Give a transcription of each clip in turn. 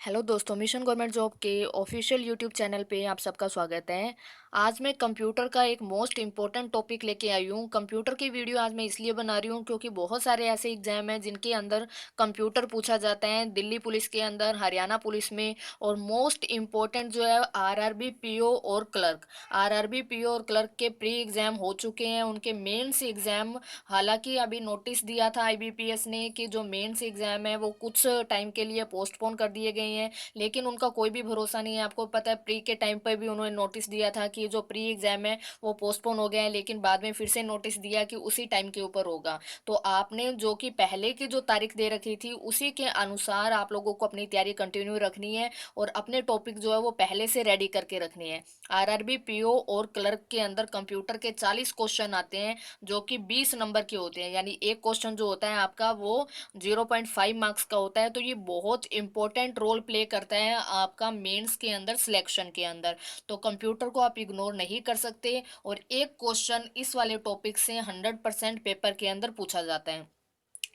Hello दोस्तों, mission government job के official YouTube channel पे आप सबका स्वागत है। आज मैं कंप्यूटर का एक मोस्ट इम्पोर्टेंट टॉपिक लेके आई हूँ। कंप्यूटर की वीडियो आज मैं इसलिए बना रही हूँ क्योंकि बहुत सारे ऐसे एग्जाम हैं जिनके अंदर कंप्यूटर पूछा जाता है। दिल्ली पुलिस के अंदर, हरियाणा पुलिस में, और मोस्ट इम्पोर्टेंट जो है आरआरबी पीओ और क्लर्क। आरआरबी पीओ और क्लर्क के प्री एग्जाम हो चुके हैं, उनके मेंस एग्जाम हालांकि अभी नोटिस दिया था आईबीपीएस ने कि जो मेंस एग्जाम है वो कुछ टाइम के लिए पोस्टपोन कर दिए गए हैं, लेकिन उनका कोई भी भरोसा नहीं है। आपको पता है प्री के टाइम पर भी उन्होंने नोटिस दिया था कि जो प्री एग्जाम है वो पोस्टपोन हो गया है, लेकिन बाद में फिर से नोटिस दिया कि उसी टाइम के ऊपर होगा। तो आपने जो कि पहले की जो तारीख दे रखी थी उसी के अनुसार आप लोगों को अपनी तैयारी कंटिन्यू रखनी है और अपने टॉपिक जो है वो पहले से रेडी करके रखनी है। आरआरबी पीओ और क्लर्क के अंदर कंप्यूटर के 40 क्वेश्चन आते हैं जो कि 20 नंबर के होते हैं, यानी एक क्वेश्चन जो होता है आपका वो 0.5 मार्क्स का होता है। तो ये बहुत इंपॉर्टेंट रोल प्ले करता है आपका मेंस के अंदर, सिलेक्शन के अंदर। तो कंप्यूटर को आप इग्नोर नहीं कर सकते और एक क्वेश्चन इस वाले टॉपिक से 100% पेपर के अंदर पूछा जाता है।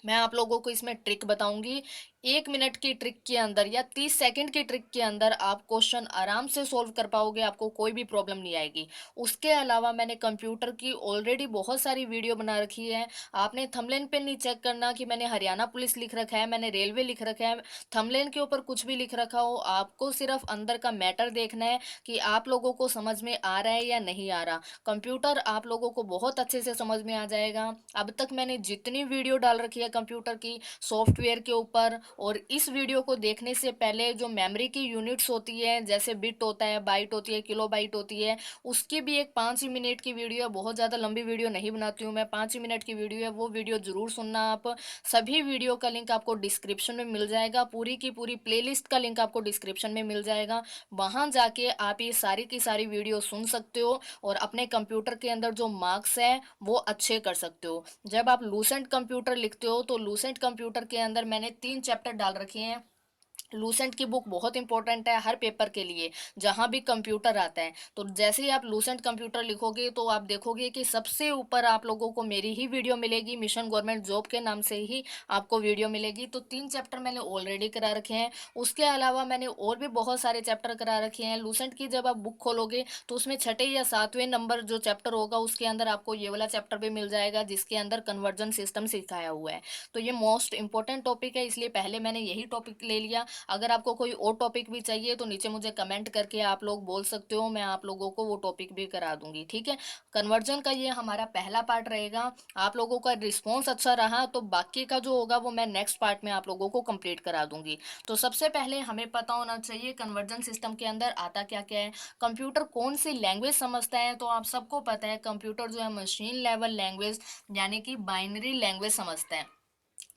मैं आप लोगों को इसमें ट्रिक बताऊंगी। 1 मिनट की ट्रिक के अंदर या 30 सेकंड की ट्रिक के अंदर आप क्वेश्चन आराम से सोल्व कर पाओगे, आपको कोई भी प्रॉब्लम नहीं आएगी। उसके अलावा मैंने कंप्यूटर की ऑलरेडी बहुत सारी वीडियो बना रखी है। आपने थंबनेल पे नहीं चेक करना कि मैंने हरियाणा पुलिस लिख रखा है, मैंने रेलवे लिख रखा है। थंबनेल के ऊपर कुछ भी लिख रखा हो, आपको सिर्फ अंदर का मैटर देखना है कि आप लोगों को समझ में आ रहा है या नहीं आ रहा। कंप्यूटर आप लोगों को बहुत अच्छे से समझ में आ जाएगा। अब तक मैंने जितनी वीडियो डाल रखी है कंप्यूटर की सॉफ्टवेयर के ऊपर, और इस वीडियो को देखने से पहले जो मेमोरी की यूनिट्स होती है, जैसे बिट होता है, बाइट होती है, किलो बाइट होती है, उसकी भी एक 5 ही मिनट की वीडियो है। बहुत ज़्यादा लंबी वीडियो नहीं बनाती हूँ मैं, 5 ही मिनट की वीडियो है, वो वीडियो ज़रूर सुनना आप। सभी वीडियो का लिंक आपको डिस्क्रिप्शन में मिल जाएगा, पूरी की पूरी प्लेलिस्ट का लिंक आपको डिस्क्रिप्शन में मिल जाएगा। वहाँ जाके आप ये सारी की सारी वीडियो सुन सकते हो और अपने कंप्यूटर के अंदर जो मार्क्स है वो अच्छे कर सकते हो। जब आप लूसेंट कंप्यूटर लिखते हो तो लूसेंट कंप्यूटर के अंदर मैंने 3 चैप्टर डाल रखे हैं। लूसेंट की बुक बहुत इंपॉर्टेंट है हर पेपर के लिए जहां भी कंप्यूटर आता है। तो जैसे ही आप लूसेंट कंप्यूटर लिखोगे तो आप देखोगे कि सबसे ऊपर आप लोगों को मेरी ही वीडियो मिलेगी, मिशन गवर्नमेंट जॉब के नाम से ही आपको वीडियो मिलेगी। तो 3 चैप्टर मैंने ऑलरेडी करा रखे हैं। उसके अलावा मैंने और भी बहुत सारे चैप्टर करा रखे हैं। लूसेंट की जब आप बुक खोलोगे तो उसमें छठे या सातवें नंबर जो चैप्टर होगा उसके अंदर आपको ये वाला चैप्टर भी मिल जाएगा जिसके अंदर कन्वर्जन सिस्टम सिखाया हुआ है। तो ये मोस्ट इंपॉर्टेंट टॉपिक है, इसलिए पहले मैंने यही टॉपिक ले लिया। अगर आपको कोई और टॉपिक भी चाहिए तो नीचे मुझे कमेंट करके आप लोग बोल सकते हो, मैं आप लोगों को वो टॉपिक भी करा दूंगी, ठीक है। कन्वर्जन का ये हमारा पहला पार्ट रहेगा। आप लोगों का रिस्पॉन्स अच्छा रहा तो बाकी का जो होगा वो मैं नेक्स्ट पार्ट में आप लोगों को कंप्लीट करा दूंगी। तो सबसे पहले हमें पता होना चाहिए कन्वर्जन सिस्टम के अंदर आता क्या क्या है, कंप्यूटर कौन सी लैंग्वेज समझता है। तो आप सबको पता है कंप्यूटर जो है मशीन लेवल लैंग्वेज यानी कि बाइनरी लैंग्वेज समझता है।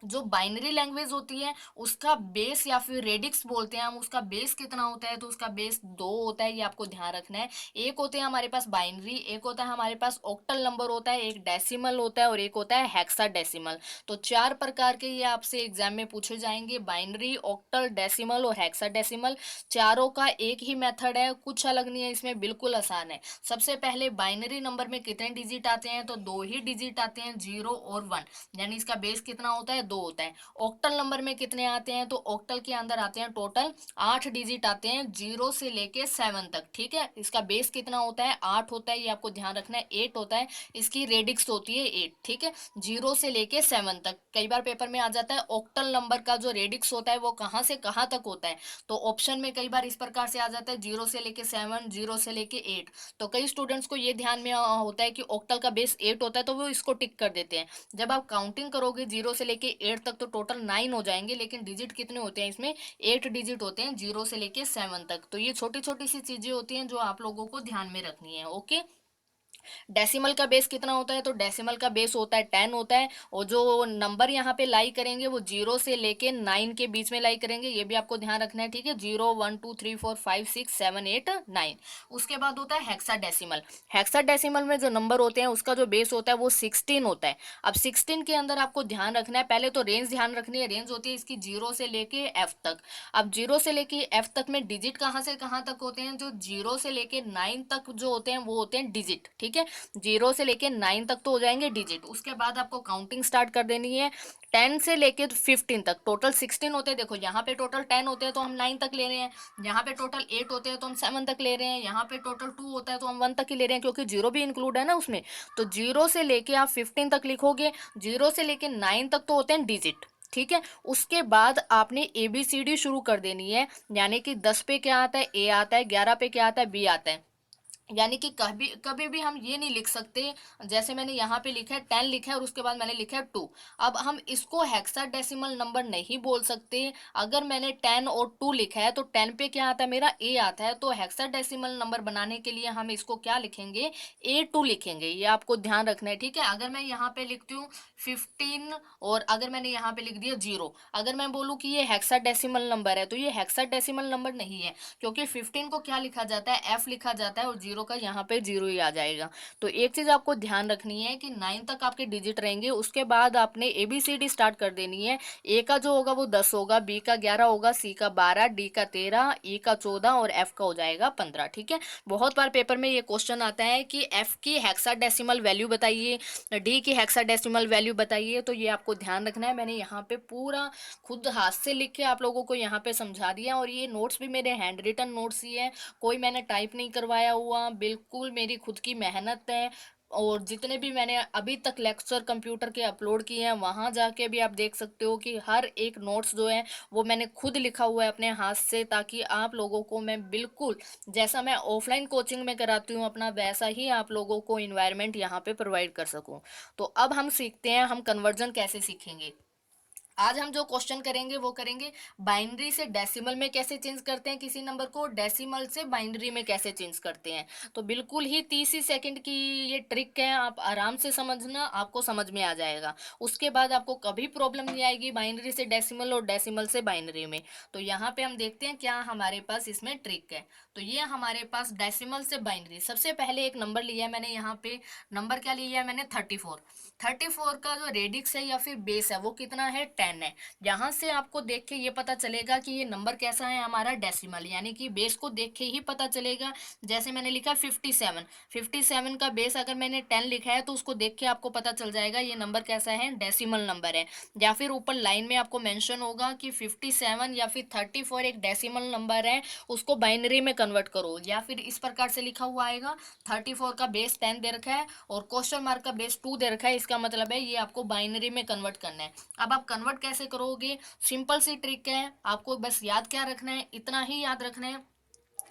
जो बाइनरी लैंग्वेज होती है उसका बेस या फिर रेडिक्स बोलते हैं हम, उसका बेस कितना होता है, तो उसका बेस 2 होता है, ये आपको ध्यान रखना है। एक होते हैं हमारे पास बाइनरी, एक होता है हमारे पास ऑक्टल नंबर होता है, एक डेसिमल होता है और एक होता है हेक्साडेसिमल। तो 4 प्रकार के ये आपसे एग्जाम में पूछे जाएंगे, बाइनरी, ऑक्टल, डेसिमल और हेक्साडेसिमल। चारों का एक ही मेथड है, कुछ अलग नहीं है इसमें, बिल्कुल आसान है। सबसे पहले बाइनरी नंबर में कितने डिजिट आते हैं, तो 2 ही डिजिट आते हैं, 0 और 1, यानी इसका बेस कितना होता है, 2 होता है। ऑक्टल नंबर में कितने आते हैं, तो ऑक्टल के अंदर आते हैं टोटल 8 डिजिट आते हैं, 0 से लेके 7 तक, ठीक है। इसका बेस कितना होता है, 8 होता है, ये आपको ध्यान रखना है, 8 होता है। इसकी रेडिक्स होती है 8, ठीक है। 0 से लेके 7 तक कई बार पेपर में आ जाता है ऑक्टल नंबर का जो रेडिक्स होता है वो कहाँ से कहाँ तक होता है। तो ऑप्शन में कई बार इस प्रकार से आ जाता है 0 से लेके 7, 0 से लेके 8। तो कई स्टूडेंट्स को ये ध्यान में होता है कि ऑक्टल का बेस 8 होता है तो वो इसको टिक कर देते हैं। जब आप काउंटिंग करोगे 0 से लेके 8 तक तो टोटल 9 हो जाएंगे, लेकिन डिजिट कितने होते हैं इसमें, 8 डिजिट होते हैं 0 से लेके 7 तक। तो ये छोटी छोटी सी चीजें होती हैं जो आप लोगों को ध्यान में रखनी है, ओके। डेसिमल का बेस कितना होता है, तो डेसिमल का बेस होता है 10 होता है, और जो नंबर यहाँ पे लाई करेंगे वो 0 से लेके 9 के बीच में लाई करेंगे, ये भी आपको ध्यान रखना है, ठीक है। 0 1 2 3 4 5 6 7 8 9। उसके बाद होता है हेक्साडेसिमल। हेक्साडेसिमल में जो नंबर होते हैं उसका जो बेस होता है वो 16 होता है। अब 16 के अंदर आपको ध्यान रखना है, पहले तो रेंज ध्यान रखनी है, रेंज होती है इसकी 0 से लेके F तक। अब 0 से लेके F तक में डिजिट कहाँ से कहाँ तक होते हैं, जो 0 से लेके 9 तक जो होते हैं वो होते हैं डिजिट, ठीक ठीक है। 0 से लेके 9 तक तो हो जाएंगे डिजिट। उसके बाद आपको काउंटिंग स्टार्ट कर देनी है 10 से लेके 15 तक। टोटल 16 होते हैं, देखो यहाँ पे टोटल 10 होते हैं तो हम 9 तक ले रहे हैं, यहाँ पे टोटल 8 होते हैं तो हम 7 तक ले रहे हैं, यहाँ पे टोटल 2 होता है तो हम 1 तक ही ले रहे हैं, क्योंकि 0 भी इंक्लूड है ना उसमें। तो 0 से लेके आप 15 तक लिखोगे, 0 से लेके 9 तक तो होते हैं डिजिट, ठीक है। उसके बाद आपने ए बी सी डी शुरू कर देनी है, यानी कि 10 पे क्या आता है, ए आता है, 11 पे क्या आता है, बी आता है। यानी कि कभी कभी भी हम ये नहीं लिख सकते, जैसे मैंने यहाँ पे लिखा है 10 लिखा है और उसके बाद मैंने लिखा है 2। अब हम इसको हेक्साडेसिमल नंबर नहीं बोल सकते। अगर मैंने 10 और 2 लिखा है तो 10 पे क्या आता है, मेरा ए आता है, तो हेक्साडेसिमल नंबर बनाने के लिए हम इसको क्या लिखेंगे, A2 लिखेंगे। ये आपको ध्यान रखना है, ठीक है। अगर मैं यहाँ पे लिखती हूँ 15 और अगर मैंने यहाँ पे लिख दिया 0, अगर मैं बोलूँ कि ये हेक्साडेसिमल नंबर है तो ये हेक्साडेसिमल नंबर नहीं है, क्योंकि 15 को क्या लिखा जाता है, F लिखा जाता है, और 0 का यहाँ पे 0 ही आ जाएगा। तो एक चीज़ आपको ध्यान रखनी है कि 9 तक आपके डिजिट रहेंगे। उसके बाद आपने ABCD स्टार्ट कर देनी है। ए का जो होगा वो 10 होगा, बी का 11 होगा, सी का 12, डी का 13, ई का 14 और एफ का हो जाएगा 15, ठीक है। बहुत बार पेपर में ये क्वेश्चन आता है कि एफ की हेक्साडेसिमल वैल्यू बताइए, डी की हेक्साडेसिमल वैल्यू बताइए, तो ये आपको ध्यान रखना है। मैंने यहाँ पे पूरा खुद हाथ से लिख के आप लोगों को यहाँ पे समझा दिया, और ये नोट्स भी मेरे हैंड रिटन नोट्स ही है, कोई मैंने टाइप नहीं करवाया हुआ, बिल्कुल मेरी खुद की मेहनत है। और जितने भी मैंने अभी तक लेक्चर कंप्यूटर के अपलोड किए हैं वहाँ जाके भी आप देख सकते हो कि हर एक नोट्स जो है वो मैंने खुद लिखा हुआ है अपने हाथ से, ताकि आप लोगों को मैं बिल्कुल जैसा मैं ऑफलाइन कोचिंग में कराती हूँ अपना, वैसा ही आप लोगों को इन्वायरमेंट यहाँ पे प्रोवाइड कर सकूँ। तो अब हम सीखते हैं हम कन्वर्जन कैसे सीखेंगे। आज हम जो क्वेश्चन करेंगे वो करेंगे बाइनरी से डेसिमल में कैसे चेंज करते हैं किसी नंबर को, डेसिमल से बाइनरी में कैसे चेंज करते हैं। तो बिल्कुल ही 30 ही सेकंड की ये ट्रिक है, आप आराम से समझना, आपको समझ में आ जाएगा। उसके बाद आपको कभी प्रॉब्लम नहीं आएगी बाइनरी से डेसिमल और डेसिमल से बाइनरी में। तो यहाँ पे हम देखते हैं क्या हमारे पास इसमें ट्रिक है। तो ये हमारे पास डेसिमल से बाइनरी, सबसे पहले एक नंबर लिया है मैंने, यहाँ पे नंबर क्या लिया है मैंने, 34। 34 का जो रेडिक्स है या फिर बेस है वो कितना है, 10 है। यहाँ से आपको देख के ये पता चलेगा कि ये नंबर कैसा है हमारा, डेसिमल, यानी कि बेस को देख के ही पता चलेगा। जैसे मैंने लिखा 57, 57 का बेस अगर मैंने 10 लिखा है तो उसको देख के आपको पता चल जाएगा ये नंबर कैसा है, डेसिमल नंबर है। या फिर ऊपर लाइन में आपको मेंशन होगा कि 57 या फिर 34 एक डेसिमल नंबर है, उसको बाइनरी में कन्वर्ट करो, या फिर इस प्रकार से लिखा हुआ आएगा 34 का बेस 10 दे रखा है और क्वेश्चन मार्क का बेस 2 दे रखा है, इसका मतलब है ये आपको बाइनरी में कन्वर्ट करना है। अब आप कन्वर्ट कैसे करोगे, सिंपल सी ट्रिक है, आपको बस याद क्या रखना है, इतना ही याद रखना है।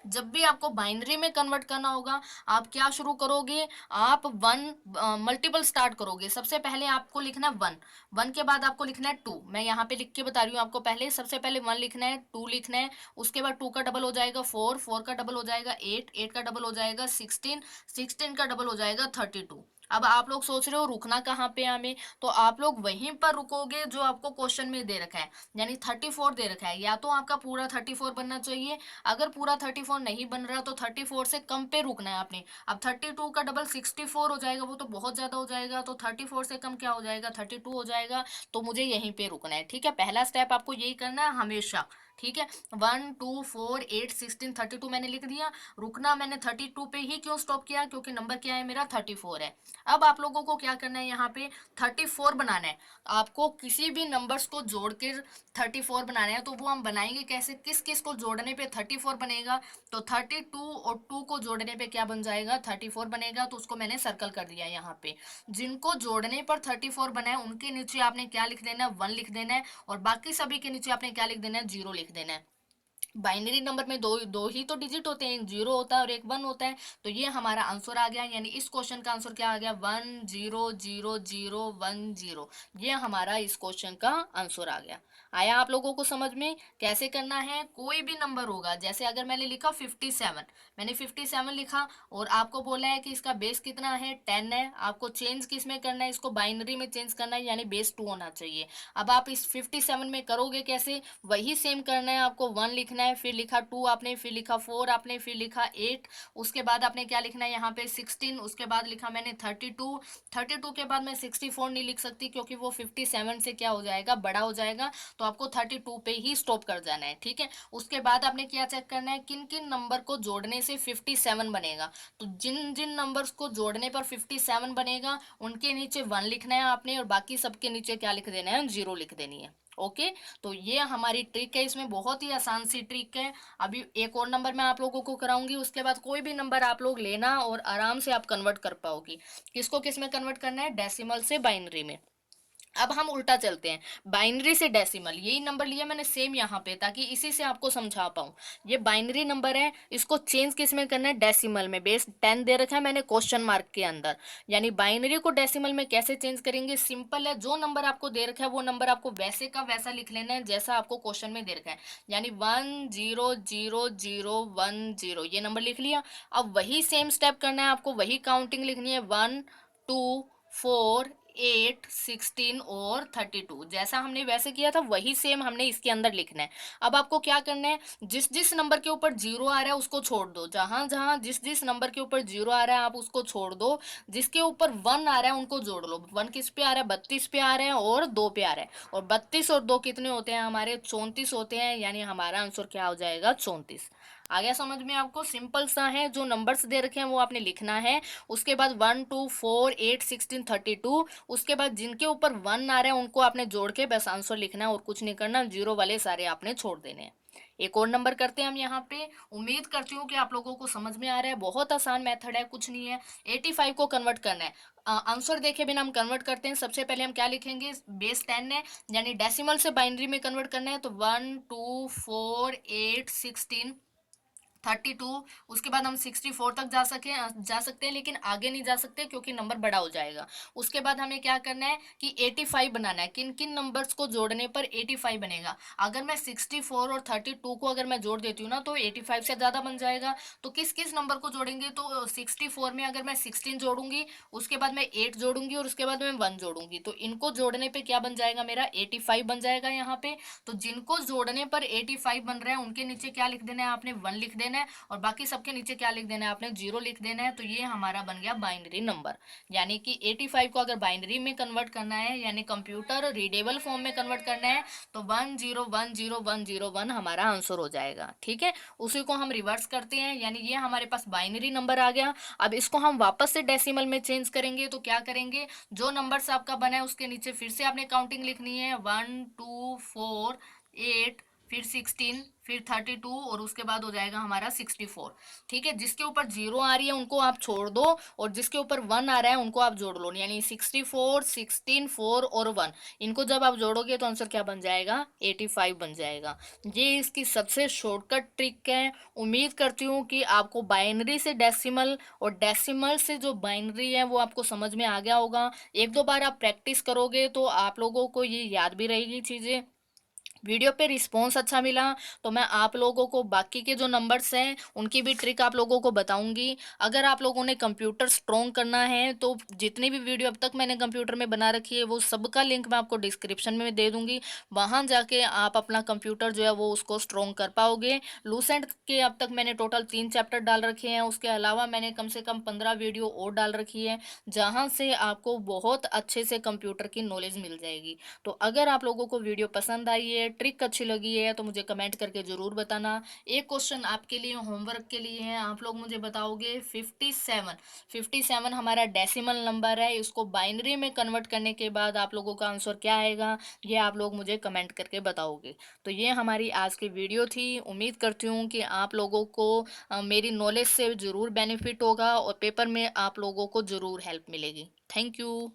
जब भी आपको बाइनरी में कन्वर्ट करना होगा आप क्या शुरू करोगे, आप वन मल्टीपल स्टार्ट करोगे। सबसे पहले आपको लिखना है 1, 1 के बाद आपको लिखना है 2। मैं यहाँ पे लिख के बता रही हूँ आपको, पहले सबसे पहले 1 लिखना है, 2 लिखना है, उसके बाद 2 का डबल हो जाएगा 4, 4 का डबल हो जाएगा 8, 8 का डबल हो जाएगा 16, 16 का डबल हो जाएगा 32। अब आप लोग सोच रहे हो रुकना कहाँ पे हमें, तो आप लोग वहीं पर रुकोगे जो आपको क्वेश्चन में दे रखा है, यानी 34 दे रखा है, या तो आपका पूरा 34 बनना चाहिए। अगर पूरा 34 नहीं बन रहा तो 34 से कम पे रुकना है आपने। अब 32 का डबल 64 हो जाएगा, वो तो बहुत ज़्यादा हो जाएगा, तो 34 से कम क्या हो जाएगा, 32 हो जाएगा। तो मुझे यहीं पे रुकना है, ठीक है। पहला स्टेप आपको यही करना है हमेशा, ठीक है। 1 2 4 8 16 32 मैंने लिख दिया। रुकना मैंने 32 पे ही क्यों स्टॉप किया, क्योंकि नंबर क्या है मेरा, 34 है। अब आप लोगों को क्या करना है, यहाँ पे 34 बनाना है। आपको किसी भी नंबर्स को जोड़ के 34 बनाना है, तो वो हम बनाएंगे कैसे, किस किस को जोड़ने पे 34 बनेगा, तो 32 और 2 को जोड़ने पे क्या बन जाएगा, 34 बनेगा। तो उसको मैंने सर्कल कर दिया यहाँ पे। जिनको जोड़ने पर 34 बना है उनके नीचे आपने क्या लिख देना है, 1 लिख देना है, और बाकी सभी के नीचे आपने क्या लिख देना है, 0 लिख देना है। बाइनरी नंबर में दो दो ही तो डिजिट होते हैं, एक 0 होता है और एक 1 होता है। तो ये हमारा आंसर आ गया, यानी इस क्वेश्चन का आंसर क्या आ गया, 1 0 0 0 1 0। ये हमारा इस क्वेश्चन का आंसर आ गया। आया आप लोगों को समझ में कैसे करना है। कोई भी नंबर होगा, जैसे अगर मैंने लिखा 57, मैंने 57 लिखा और आपको बोला है कि इसका बेस कितना है, 10 है। आपको चेंज किस में करना है, इसको बाइनरी में चेंज करना है, यानी बेस 2 होना चाहिए। अब आप इस 57 में करोगे कैसे, वही सेम करना है, आपको 1 लिखना लिखना है, फिर लिखा 2 आपने, फिर लिखा 4 आपने, फिर लिखा 8, उसके बाद आपने क्या लिखना है यहाँ पे 16, उसके बाद लिखा मैंने 32, 32 के बाद मैं 64 नहीं लिख सकती क्योंकि वो 57 से क्या हो जाएगा, बड़ा हो जाएगा, तो आपको 32 पे ही स्टॉप कर जाना है, ठीक है। उसके बाद आपने क्या चेक करना है, किन किन नंबर को जोड़ने से 57 बनेगा, तो जिन जिन नंबर्स को जोड़ने पर 57 बनेगा उनके नीचे 1 लिखना है आपने, और बाकी सबके नीचे क्या लिख देना है, 0 लिख देनी है। ओके, तो ये हमारी ट्रिक है, इसमें बहुत ही आसान सी ट्रिक है। अभी एक और नंबर मैं आप लोगों को कराऊंगी, उसके बाद कोई भी नंबर आप लोग लेना और आराम से आप कन्वर्ट कर पाओगी। किसको किस में कन्वर्ट करना है, डेसिमल से बाइनरी में। अब हम उल्टा चलते हैं, बाइनरी से डेसिमल, यही नंबर लिया मैंने सेम यहाँ पे ताकि इसी से आपको समझा पाऊँ। ये बाइनरी नंबर है, इसको चेंज किस में करना है, डेसिमल में। बेस 10 दे रखा है मैंने क्वेश्चन मार्क के अंदर, यानी बाइनरी को डेसिमल में कैसे चेंज करेंगे, सिंपल है, जो नंबर आपको दे रखा है वो नंबर आपको वैसे का वैसा लिख लेना है जैसा आपको क्वेश्चन में दे रखा है, यानी 100010, ये नंबर लिख लिया। अब वही सेम स्टेप करना है आपको, वही काउंटिंग लिखनी है, 1 2 4 8 16 और 32, जैसा हमने वैसे किया था वही सेम हमने इसके अंदर लिखना है। अब आपको क्या करना है, जिस जिस नंबर के ऊपर 0 आ रहा है उसको छोड़ दो, जहां जहां जिस जिस नंबर के ऊपर 0 आ रहा है आप उसको छोड़ दो, जिसके ऊपर 1 आ रहा है उनको जोड़ लो। 1 किस पे आ रहा है, 32 पे आ रहे हैं और 2 पे आ रहा है, और 32 और 2 कितने होते हैं हमारे, 34 होते हैं, यानी हमारा आंसर क्या हो जाएगा, 34। आ गया समझ में आपको, सिंपल सा है, जो नंबर्स दे रखे हैं वो आपने लिखना है, उसके बाद 1 2 4 8 16 32, उसके बाद जिनके ऊपर 1 आ रहा है उनको आपने जोड़ के बस आंसर लिखना है और कुछ नहीं करना, 0 वाले सारे आपने छोड़ देने हैं। एक और नंबर करते हैं हम यहाँ पे, उम्मीद करती हूँ कि आप लोगों को समझ में आ रहा है, बहुत आसान मेथड है, कुछ नहीं है। 85 को कन्वर्ट करना है, आंसर देखे बिना हम कन्वर्ट करते हैं। सबसे पहले हम क्या लिखेंगे, बेस 10 है, यानी डेसिमल से बाइनरी में कन्वर्ट करना है, तो 1 2 4 8 16 32, उसके बाद हम 64 तक जा सकते हैं, लेकिन आगे नहीं जा सकते क्योंकि नंबर बड़ा हो जाएगा। उसके बाद हमें क्या करना है कि 85 बनाना है, किन किन नंबर्स को जोड़ने पर 85 बनेगा। अगर मैं 64 और 32 को अगर मैं जोड़ देती हूँ ना तो 85 से ज़्यादा बन जाएगा। तो किस किस नंबर को जोड़ेंगे, तो 64 में अगर मैं 16 जोड़ूंगी, उसके बाद मैं 8 जोड़ूंगी और उसके बाद मैं 1 जोड़ूंगी, तो इनको जोड़ने पर क्या बन जाएगा, मेरा 85 बन जाएगा यहाँ पे। तो जिनको जोड़ने पर 85 बन रहा है उनके नीचे क्या लिख देना है, आपने 1 लिख देना है, और बाकी सबके नीचे क्या लिख देना है, आपने 0 लिख देना है। तो ये हमारा बन गया बाइनरी नंबर, यानी कि 85 को अगर बाइनरी में कन्वर्ट करना है, यानी कंप्यूटर रीडेबल फॉर्म में कन्वर्ट करना है, तो 1010101 हमारा आंसर हो जाएगा, ठीक है। उसी को हम रिवर्स करते हैं, यानी ये हमारे पास बाइनरी नंबर आ गया। अब इसको हम वापस से डेसिमल में चेंज करेंगे, तो क्या करेंगे, जो नंबर्स आपका बना है उसके नीचे फिर से आपने काउंटिंग लिखनी है, 1 2 4 8, फिर 16, फिर 32, और उसके बाद हो जाएगा हमारा 64, ठीक है। जिसके ऊपर 0 आ रही है उनको आप छोड़ दो, और जिसके ऊपर 1 आ रहा है उनको आप जोड़ लो, यानी 64 16 4 और 1, इनको जब आप जोड़ोगे तो आंसर क्या बन जाएगा, 85 बन जाएगा। ये इसकी सबसे शॉर्टकट ट्रिक है। उम्मीद करती हूँ कि आपको बाइनरी से डेसिमल और डेसिमल से जो बाइनरी है वो आपको समझ में आ गया होगा। एक दो बार आप प्रैक्टिस करोगे तो आप लोगों को ये याद भी रहेगी चीज़ें। वीडियो पे रिस्पॉन्स अच्छा मिला तो मैं आप लोगों को बाकी के जो नंबर्स हैं उनकी भी ट्रिक आप लोगों को बताऊंगी। अगर आप लोगों ने कंप्यूटर स्ट्रॉन्ग करना है तो जितनी भी वीडियो अब तक मैंने कंप्यूटर में बना रखी है वो सबका लिंक मैं आपको डिस्क्रिप्शन में दे दूंगी। वहां जाके आप अपना कंप्यूटर जो है वो उसको स्ट्रॉन्ग कर पाओगे। लूसेंट के अब तक मैंने टोटल 3 चैप्टर डाल रखे हैं, उसके अलावा मैंने कम से कम 15 वीडियो और डाल रखी है जहाँ से आपको बहुत अच्छे से कंप्यूटर की नॉलेज मिल जाएगी। तो अगर आप लोगों को वीडियो पसंद आई है, ट्रिक अच्छी लगी है, तो मुझे कमेंट करके ज़रूर बताना। एक क्वेश्चन आपके लिए होमवर्क के लिए है, आप लोग मुझे बताओगे 57, 57 हमारा डेसिमल नंबर है, इसको बाइनरी में कन्वर्ट करने के बाद आप लोगों का आंसर क्या आएगा, ये आप लोग मुझे कमेंट करके बताओगे। तो ये हमारी आज की वीडियो थी। उम्मीद करती हूँ कि आप लोगों को मेरी नॉलेज से ज़रूर बेनिफिट होगा और पेपर में आप लोगों को ज़रूर हेल्प मिलेगी। Thank you.